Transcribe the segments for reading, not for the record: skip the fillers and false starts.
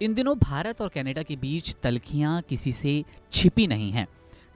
इन दिनों भारत और कनाडा के बीच तल्खियां किसी से छिपी नहीं हैं।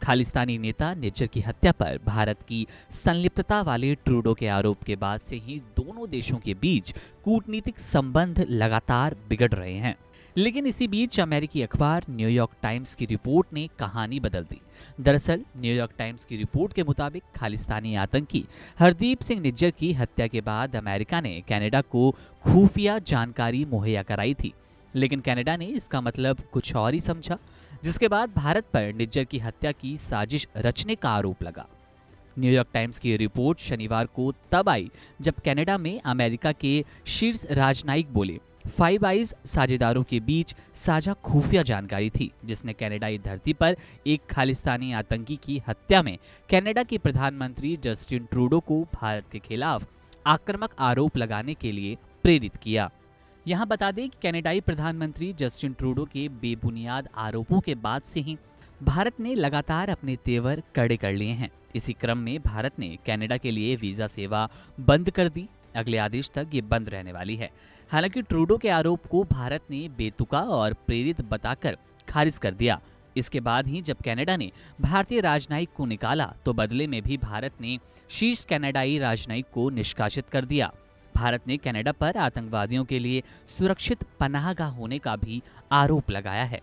खालिस्तानी नेता निज्जर की हत्या पर भारत की संलिप्तता वाले ट्रूडो के आरोप के बाद से ही दोनों देशों के बीच कूटनीतिक संबंध लगातार बिगड़ रहे हैं। लेकिन इसी बीच अमेरिकी अखबार न्यूयॉर्क टाइम्स की रिपोर्ट ने कहानी बदल दी। दरअसल न्यूयॉर्क टाइम्स की रिपोर्ट के मुताबिक खालिस्तानी आतंकी हरदीप सिंह निज्जर की हत्या के बाद अमेरिका ने कनाडा को खुफिया जानकारी मुहैया कराई थी, लेकिन कनाडा ने इसका मतलब कुछ और ही समझा, जिसके बाद भारत पर निज्जर की हत्या की साजिश रचने का आरोप लगा। न्यूयॉर्क टाइम्स की रिपोर्ट शनिवार को तब आई जब कनाडा में अमेरिका के शीर्ष राजनयिक बोले फाइव आइज साझेदारों के बीच साझा खुफिया जानकारी थी, जिसने कनाडाई धरती पर एक खालिस्तानी आतंकी की हत्या में कनाडा के प्रधानमंत्री जस्टिन ट्रूडो को भारत के खिलाफ आक्रामक आरोप लगाने के लिए प्रेरित किया। यहाँ बता दें कि कनाडाई प्रधानमंत्री जस्टिन ट्रूडो के बेबुनियाद आरोपों के बाद से ही भारत ने लगातार अपने तेवर कड़े कर लिए हैं। इसी क्रम में भारत ने कनाडा के लिए वीजा सेवा बंद कर दी। अगले आदेश तक ये बंद रहने वाली है। हालांकि ट्रूडो के आरोप को भारत ने बेतुका और प्रेरित बताकर खारिज कर दिया। इसके बाद ही जब कनाडा ने भारतीय राजनयिक को निकाला तो बदले में भी भारत ने शीर्ष कनाडाई राजनयिक को निष्कासित कर दिया। भारत ने कनाडा पर आतंकवादियों के लिए सुरक्षित पनाहगाह होने का भी आरोप लगाया है।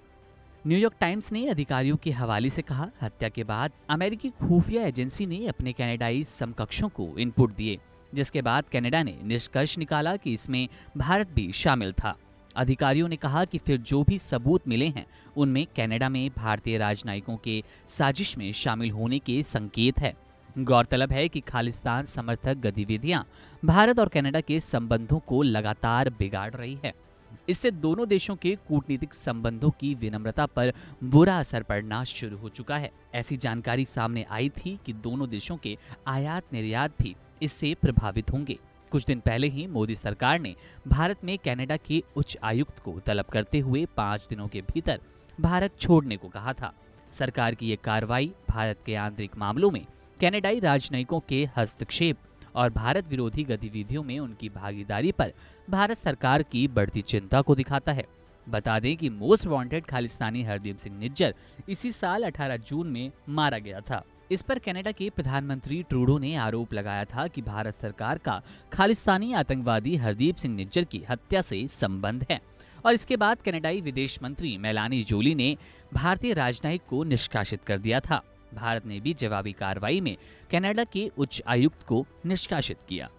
न्यूयॉर्क टाइम्स ने अधिकारियों के हवाले से कहा, हत्या के बाद अमेरिकी खुफिया एजेंसी ने अपने कनाडाई समकक्षों को इनपुट दिए, जिसके बाद कनाडा ने निष्कर्ष निकाला कि इसमें भारत भी शामिल था। अधिकारियों ने कहा कि फिर जो भी सबूत मिले हैं उनमें कनाडा में भारतीय राजनयिकों के साजिश में शामिल होने के संकेत है। गौरतलब है कि खालिस्तान समर्थक गतिविधियां भारत और कनाडा के संबंधों को लगातार बिगाड़ रही है। इससे दोनों देशों के कूटनीतिक संबंधों की विनम्रता पर बुरा असर पड़ना शुरू हो चुका है। ऐसी जानकारी सामने आई थी कि दोनों देशों के आयात निर्यात भी इससे प्रभावित होंगे। कुछ दिन पहले ही मोदी सरकार ने भारत में कनाडा के उच्च आयुक्त को तलब करते हुए 5 दिनों के भीतर भारत छोड़ने को कहा था। सरकार की ये कार्रवाई भारत के आंतरिक मामलों में कनाडाई राजनयिकों के हस्तक्षेप और भारत विरोधी गतिविधियों में उनकी भागीदारी पर भारत सरकार की बढ़ती चिंता को दिखाता है। बता दें कि मोस्ट वांटेड खालिस्तानी हरदीप सिंह निज्जर इसी साल 18 जून में मारा गया था। इस पर कनाडा के प्रधानमंत्री ट्रूडो ने आरोप लगाया था कि भारत सरकार का खालिस्तानी आतंकवादी हरदीप सिंह निज्जर की हत्या से संबंध है, और इसके बाद कनाडाई विदेश मंत्री मेलानी जोली ने भारतीय राजनयिक को निष्कासित कर दिया था। भारत ने भी जवाबी कार्रवाई में कनाडा के उच्च आयुक्त को निष्कासित किया।